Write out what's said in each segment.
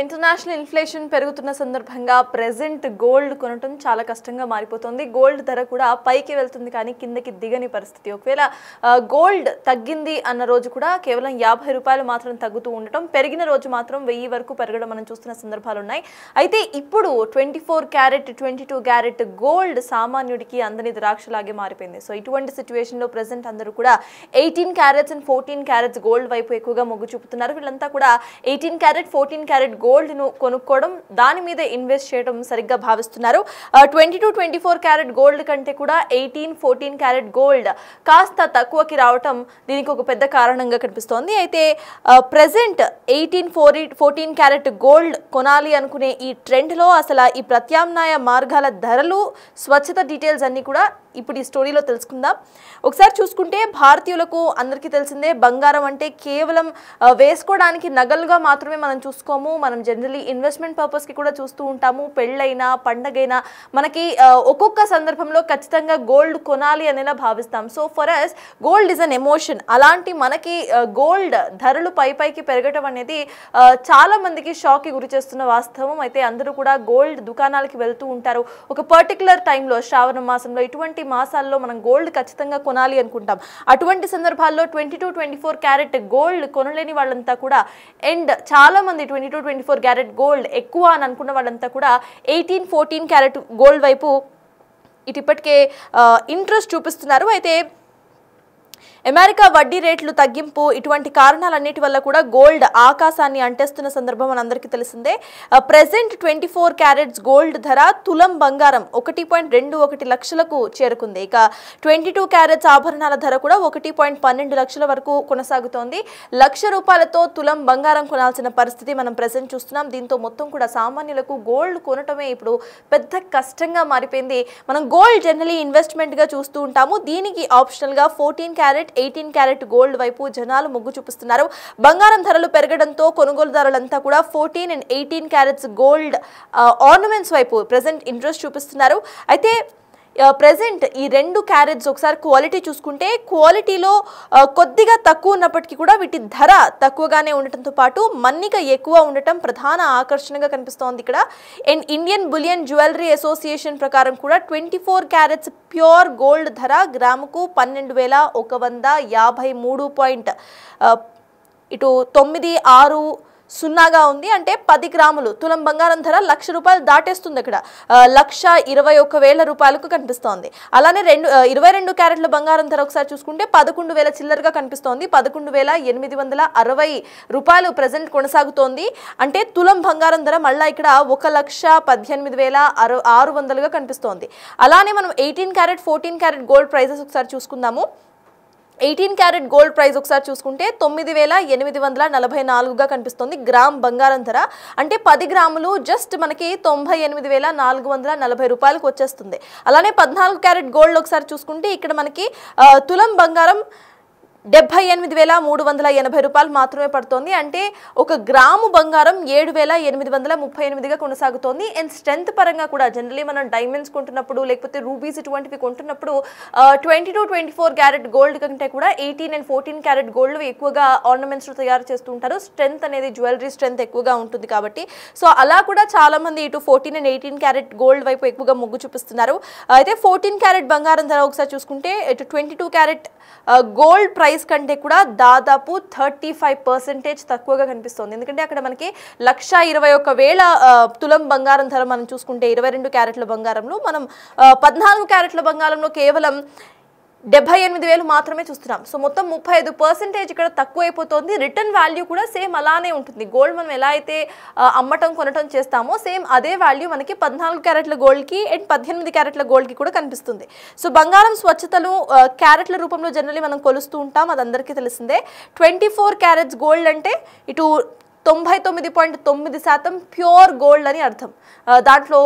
International inflation పెరుగుతున్న సందర్భంగా present gold కొనటం చాలా కష్టంగా మారిపోతుంది. గోల్డ్ ధర కూడా పైకి వెళ్తుంది కానీ కిందకి దిగని పరిస్థితి. ఒకవేళ గోల్డ్ తగ్గింది అన్న రోజు కూడా కేవలం 50 రూపాయలు మాత్రం తగ్గుతూ ఉండటం, పెరిగిన రోజు మాత్రం 1000 వరకు పెరగడం మనం చూస్తున్న సందర్భాలు ఉన్నాయి. అయితే ఇప్పుడు 24 క్యారెట్ 22 క్యారెట్ గోల్డ్ సామాన్యుడికి అందని ద్రాక్షలాగే మారిపోయింది. సో ఇటువంటి సిచ్యువేషన్లో ప్రెజెంట్ అందరూ కూడా 18 క్యారెట్స్ అండ్ 14 క్యారెట్స్ గోల్డ్ వైపు ఎక్కువగా మొగ్గు చూపుతున్నారు. వీళ్ళంతా కూడా 18 క్యారెట్ 14 క్యారెట్ గోల్డ్ ను కొనుక్కోవడం, దాని మీద ఇన్వెస్ట్ చేయడం సరిగ్గా భావిస్తున్నారు. 22-24 క్యారెట్ గోల్డ్ కంటే కూడా 18-14 క్యారెట్ గోల్డ్ కాస్త తక్కువకి రావటం దీనికి ఒక పెద్ద కారణంగా కనిపిస్తోంది. అయితే ప్రెజెంట్ 18-14 క్యారెట్ గోల్డ్ కొనాలి అనుకునే ఈ ట్రెండ్లో అసలు ఈ ప్రత్యామ్నాయ మార్గాల ధరలు, స్వచ్ఛత డీటెయిల్స్ అన్నీ కూడా ఇప్పుడు ఈ స్టోరీలో తెలుసుకుందాం. ఒకసారి చూసుకుంటే భారతీయులకు అందరికీ తెలిసిందే, బంగారం అంటే కేవలం వేసుకోవడానికి నగలుగా మాత్రమే మనం చూసుకోము. మనం జనరలీ ఇన్వెస్ట్మెంట్ పర్పస్కి కూడా చూస్తూ ఉంటాము. పెళ్ళైనా పండగైనా మనకి ఒక్కొక్క సందర్భంలో ఖచ్చితంగా గోల్డ్ కొనాలి అనేలా భావిస్తాం. So for us gold is an emotion. అలాంటి మనకి గోల్డ్ ధరలు పైకి పెరగటం అనేది చాలా మందికి షాక్కి గురి చేస్తున్న వాస్తవం. అయితే అందరూ కూడా గోల్డ్ దుకాణాలకి వెళ్తూ ఉంటారు. ఒక పర్టికులర్ టైంలో, శ్రావణ మాసంలో, ఇటువంటి మాసాల్లో మనం గోల్డ్ ఖచ్చితంగా కొనాలి అనుకుంటాం. అటువంటి సందర్భాల్లో 22-24 క్యారెట్ గోల్డ్ కొనలేని వాళ్ళంతా కూడా, అండ్ చాలా మంది 22-24 క్యారెట్ గోల్డ్ ఎక్కువ అని అనుకున్న వాళ్ళంతా కూడా 18-14 క్యారెట్ గోల్డ్ వైపు ఇప్పటికే ఇంట్రెస్ట్ చూపిస్తున్నారు. అయితే అమెరికా వడ్డీ రేట్లు తగ్గింపు, ఇటువంటి కారణాలన్నిటి వల్ల కూడా గోల్డ్ ఆకాశాన్ని అంటేస్తున్న సందర్భం మనందరికీ తెలిసిందే. ప్రెజెంట్ 24 క్యారెట్స్ గోల్డ్ ధర తులం బంగారం 1.21 లక్షలకు చేరుకుంది. ఇక 22 క్యారెట్స్ ఆభరణాల ధర కూడా 1.12 లక్షల వరకు కొనసాగుతోంది. ₹1,00,000 తులం బంగారం కొనాల్సిన పరిస్థితి మనం ప్రెజెంట్ చూస్తున్నాం. దీంతో మొత్తం కూడా సామాన్యులకు గోల్డ్ కొనటమే ఇప్పుడు పెద్ద కష్టంగా మారిపోయింది. మనం గోల్డ్ జనరలీ ఇన్వెస్ట్మెంట్గా చూస్తూ ఉంటాము. దీనికి ఆప్షనల్గా 14 క్యారెట్ 18 క్యారెట్ గోల్డ్ వైపు జనాలు మొగ్గు చూపిస్తున్నారు. బంగారం ధరలు పెరగడంతో కొనుగోలుదారులంతా కూడా 14 and 18 క్యారెట్స్ గోల్డ్ ఆర్నమెంట్స్ వైపు ప్రెజెంట్ ఇంట్రెస్ట్ చూపిస్తున్నారు. అయితే ప్రెజెంట్ ఈ 2 క్యారెట్స్ ఒకసారి క్వాలిటీ చూసుకుంటే, క్వాలిటీలో కొద్దిగా తక్కువ ఉన్నప్పటికీ కూడా వీటి ధర తక్కువగానే ఉండటంతో పాటు మన్నిక ఎక్కువ ఉండటం ప్రధాన ఆకర్షణగా కనిపిస్తోంది ఇక్కడ. And Indian bullion jewellery association ప్రకారం కూడా 24 క్యారెట్స్ ప్యూర్ గోల్డ్ ధర గ్రాముకు 12,153.96 ఉంది. అంటే 10 గ్రాములు తులం బంగారం ధర ₹1,00,000 దాటేస్తుంది. అక్కడ ₹1,21,000 కనిపిస్తోంది. అలానే 22 క్యారెట్ల బంగారం ధర ఒకసారి చూసుకుంటే 11,000 చిల్లరగా కనిపిస్తోంది. ₹11,860 ప్రెజెంట్ కొనసాగుతోంది. అంటే తులం బంగారం ధర మళ్ళీ ఇక్కడ 1,18,600గా కనిపిస్తోంది. అలానే మనం 18 క్యారెట్ 14 క్యారెట్ గోల్డ్ ప్రైజెస్ ఒకసారి చూసుకుందాము. 18 క్యారెట్ గోల్డ్ ప్రైస్ ఒకసారి చూసుకుంటే 9,844గా కనిపిస్తుంది గ్రామ్ బంగారం ధర. అంటే 10 గ్రాములు జస్ట్ మనకి ₹98,440 వచ్చేస్తుంది. అలానే 14 క్యారెట్ గోల్డ్ ఒకసారి చూసుకుంటే ఇక్కడ మనకి తులం బంగారం ₹78,380 మాత్రమే పడుతోంది. అంటే ఒక గ్రాము బంగారం 7,838గా కొనసాగుతోంది. అండ్ స్ట్రెంత్ పరంగా కూడా జనరలీ మనం డైమండ్స్ కొంటున్నప్పుడు, లేకపోతే రూబీస్ ఇటువంటివి కొంటున్నప్పుడు 22-24 క్యారెట్ గోల్డ్ కంటే కూడా 18 and 14 క్యారెట్ గోల్డ్ ఎక్కువగా ఆర్నమెంట్స్ తయారు చేస్తూ ఉంటారు. స్ట్రెంత్ అనేది, జ్యువెలరీ స్ట్రెంత్ ఎక్కువగా ఉంటుంది కాబట్టి. సో అలా కూడా చాలా మంది ఇటు 14 and 18 క్యారెట్ గోల్డ్ వైపు ఎక్కువగా మొగ్గు చూపిస్తున్నారు. అయితే 14 క్యారెట్ బంగారం ధర ఒకసారి చూసుకుంటే ఇటు 22 క్యారెట్ గోల్డ్ ప్రైస్ కంటే కూడా దాదాపు 35% తక్కువగా కనిపిస్తుంది. ఎందుకంటే అక్కడ మనకి 1,21,000 తులం బంగారం ధర మనం చూసుకుంటే 22 క్యారెట్ల బంగారంలో, మనం 14 క్యారెట్ల బంగారంలో కేవలం 78,000 మాత్రమే చూస్తున్నాం. సో మొత్తం 35% ఇక్కడ తక్కువైపోతుంది. రిటర్న్ వాల్యూ కూడా సేమ్ అలానే ఉంటుంది. గోల్డ్ మనం ఎలా అయితే అమ్మటం కొనటం చేస్తామో సేమ్ అదే వాల్యూ మనకి 14 క్యారెట్ల గోల్డ్కి అండ్ 18 క్యారెట్ల గోల్డ్కి కూడా కనిపిస్తుంది. సో బంగారం స్వచ్ఛతలు క్యారెట్ల రూపంలో జనరలీ మనం కొలుస్తూ ఉంటాం, అది అందరికీ తెలిసిందే. 24 క్యారెట్స్ గోల్డ్ అంటే ఇటు 99.9% ప్యూర్ గోల్డ్ అని అర్థం. దాంట్లో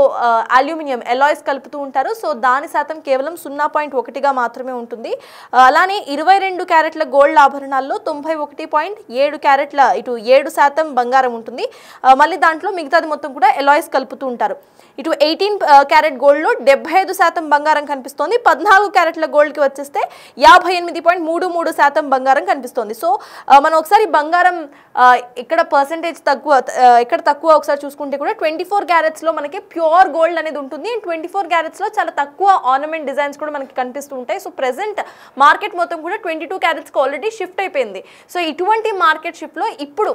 అల్యూమినియం ఎలాయ్స్ కలుపుతూ ఉంటారు. సో దాని శాతం కేవలం 0.1గా మాత్రమే ఉంటుంది. అలానే 22 క్యారెట్ల గోల్డ్ ఆభరణాల్లో 91.7 క్యారెట్ల ఇటు 7% బంగారం ఉంటుంది. మళ్ళీ దాంట్లో మిగతాది మొత్తం కూడా ఎలాయ్స్ కలుపుతూ ఉంటారు. ఇటు 18 క్యారెట్ గోల్డ్లో 75% బంగారం కనిపిస్తోంది. 14 క్యారెట్ల గోల్డ్కి వచ్చేస్తే 58.33% బంగారం కనిపిస్తోంది. సో మనం ఒకసారి బంగారం ఇక్కడ పర్సెంటేజ్ తక్కువ, ఎక్కడ తక్కువ ఒకసారి చూసుకుంటే కూడా 24 క్యారెట్స్లో మనకి ప్యూర్ గోల్డ్ అనేది ఉంటుంది. 24 క్యారెట్స్లో చాలా తక్కువ ఆర్నమెంట్ డిజైన్స్ కూడా మనకి కనిపిస్తూ ఉంటాయి. సో ప్రెసెంట్ మార్కెట్ మొత్తం కూడా 22 క్యారెట్స్కి ఆల్రెడీ షిఫ్ట్ అయిపోయింది. సో ఇటువంటి మార్కెట్ షిఫ్ట్లో ఇప్పుడు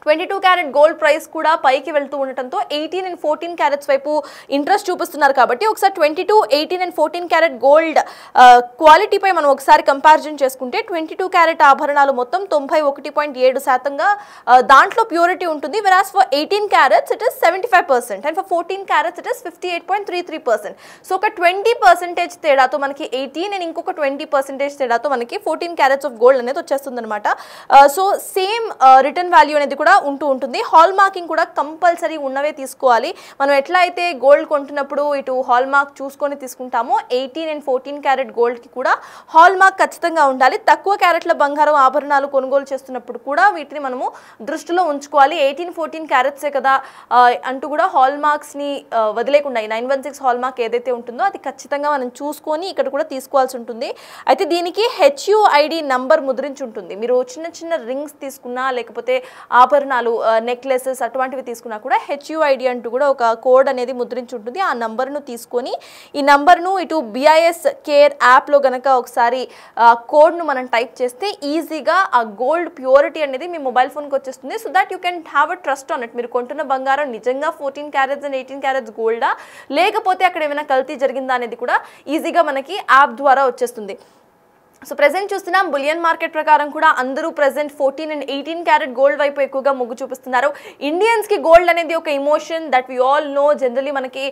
22 క్యారెట్ గోల్డ్ ప్రైస్ కూడా పైకి వెళ్తూ ఉండటంతో 18 and 14 క్యారెట్స్ వైపు ఇంట్రెస్ట్ చూపిస్తున్నారు. కాబట్టి ఒకసారి 22, 18 and 14 క్యారెట్ గోల్డ్ క్వాలిటీపై మనం ఒకసారి కంపారిజన్ చేసుకుంటే 22 క్యారెట్ ఆభరణాలు మొత్తం 91.7%గా దాంట్లో ప్యూరిటీ ఉంటుంది. Whereas for 18 carats it is 75% and for 14 carats it is 58.33%. So ఒక 20% తేడాతో మనకి 18 అండ్ ఇంకొక 20% తేడాతో మనకి 14 క్యారెట్స్ ఆఫ్ గోల్డ్ అనేది వచ్చేస్తుంది అనమాట. సో సేమ్ రిటర్న్ వాల్యూ అనేది కూడా ఉంటూ ఉంటుంది. హాల్ మార్కింగ్ కూడా కంపల్సరీ ఉన్నవే తీసుకోవాలి. మనం ఎట్లా అయితే గోల్డ్ కొంటున్నప్పుడు ఇటు హాల్ మార్క్ చూసుకొని తీసుకుంటామో 18 and 14 క్యారెట్ గోల్డ్కి కూడా హాల్ మార్క్ ఖచ్చితంగా ఉండాలి. తక్కువ క్యారెట్ల బంగారం ఆభరణాలు కొనుగోలు చేస్తున్నప్పుడు కూడా వీటిని మనము దృష్టిలో ఉంచుకోవాలి. 18, 14 క్యారెట్సే కదా అంటూ కూడా హాల్ మార్క్స్ని వదిలేకుండా 916 హాల్ మార్క్ ఏదైతే ఉంటుందో అది ఖచ్చితంగా మనం చూసుకొని ఇక్కడ కూడా తీసుకోవాల్సి ఉంటుంది. అయితే దీనికి HUID నంబర్ ముద్రించి ఉంటుంది. మీరు చిన్న చిన్న రింగ్స్ తీసుకున్నా లేకపోతే ఆభరణాలు నెక్లెసెస్ అటువంటివి తీసుకున్నా కూడా HUID అంటూ కూడా ఒక కోడ్ అనేది ముద్రించి ఉంటుంది. ఆ నంబర్ను తీసుకొని ఈ నంబర్ను ఇటు BIS కేర్ యాప్లో గనక ఒకసారి కోడ్ను మనం టైప్ చేస్తే ఈజీగా ఆ గోల్డ్ ప్యూరిటీ అనేది మీ మొబైల్ ఫోన్కి వచ్చేస్తుంది. So that you can have a trust on it. మీరు కొంటున్న బంగారం నిజంగా 14 క్యారెట్స్ అండ్ 18 క్యారెట్స్ గోల్డా లేకపోతే అక్కడ ఏమైనా కల్తీ జరిగిందా అనేది కూడా ఈజీగా మనకి యాప్ ద్వారా వచ్చేస్తుంది. సో ప్రెసెంట్ చూస్తున్నాం బులియన్ మార్కెట్ ప్రకారం కూడా అందరూ ప్రెసెంట్ 14 and 18 క్యారెట్ గోల్డ్ వైపు ఎక్కువగా మొగ్గు చూపిస్తున్నారు. ఇండియన్స్కి గోల్డ్ అనేది ఒక emotion that we all know. Generally మనకి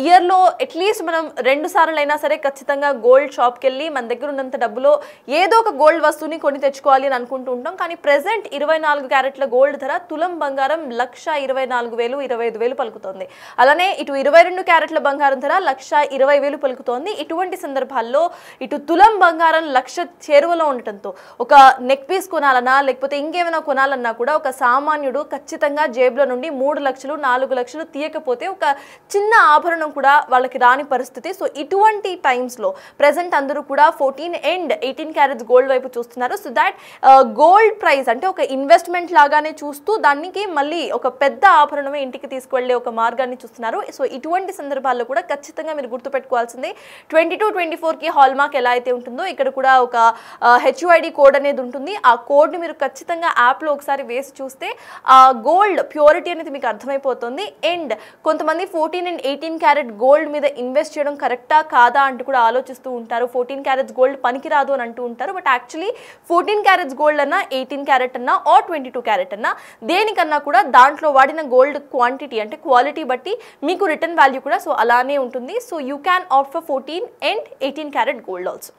ఇయర్లో అట్లీస్ట్ మనం 2 సార్లు అయినా సరే ఖచ్చితంగా గోల్డ్ షాప్కి వెళ్ళి మన దగ్గర ఉన్నంత డబ్బులో ఏదో ఒక గోల్డ్ వస్తువుని కొని తెచ్చుకోవాలి అని అనుకుంటూ ఉంటాం. కానీ ప్రెసెంట్ 24 క్యారెట్ల గోల్డ్ ధర తులం బంగారం 1,24,000, 25,000 పలుకుతోంది. అలానే ఇటు 22 క్యారెట్ల బంగారం ధర 1,20,000 పలుకుతోంది. ఇటువంటి సందర్భాల్లో ఇటు తులం బంగారం 1,00,000 చేరువలో ఉండటంతో ఒక నెక్ పీస్ కొనాలన్నా లేకపోతే ఇంకేమైనా కొనాలన్నా కూడా ఒక సామాన్యుడు ఖచ్చితంగా జేబులో నుండి 3 లక్షలు 4 లక్షలు తీయకపోతే ఒక చిన్న ఆభరణం కూడా వాళ్ళకి రాని పరిస్థితి. సో ఇటువంటి టైమ్స్లో ప్రెసెంట్ అందరూ కూడా 14 and 18 క్యారెట్స్ గోల్డ్ వైపు చూస్తున్నారు. సో దాట్ గోల్డ్ ప్రైస్ అంటే ఒక ఇన్వెస్ట్మెంట్ లాగానే చూస్తూ దానికి మళ్ళీ ఒక పెద్ద ఆభరణమే ఇంటికి తీసుకువెళ్ళే ఒక మార్గాన్ని చూస్తున్నారు. సో ఇటువంటి సందర్భాల్లో కూడా ఖచ్చితంగా మీరు గుర్తుపెట్టుకోవాల్సింది 22, 24కి హాల్ మార్క్ ఎలా అయితే ఉంటుందో ఇక్కడ కూడా ఒక HUID కోడ్ అనేది ఉంటుంది. ఆ కోడ్ని మీరు ఖచ్చితంగా యాప్లో ఒకసారి వేసి చూస్తే ఆ గోల్డ్ ప్యూరిటీ అనేది మీకు అర్థమైపోతుంది. అండ్ కొంతమంది 14 and 18 క్యారెట్ గోల్డ్ మీద ఇన్వెస్ట్ చేయడం కరెక్టా కాదా అంటూ కూడా ఆలోచిస్తూ ఉంటారు. 14 క్యారెట్స్ గోల్డ్ పనికిరాదు అని అంటూ ఉంటారు. బట్ యాక్చువల్లీ 14 క్యారెట్స్ గోల్డ్ అన్నా 18 క్యారెట్ అన్నా ఆర్ 22 క్యారెట్ అన్నా దేనికన్నా కూడా దాంట్లో వాడిన గోల్డ్ క్వాంటిటీ అంటే క్వాలిటీ బట్టి మీకు రిటర్న్ వాల్యూ కూడా సో అలానే ఉంటుంది. So you can opt for 14 and 18 carat gold also.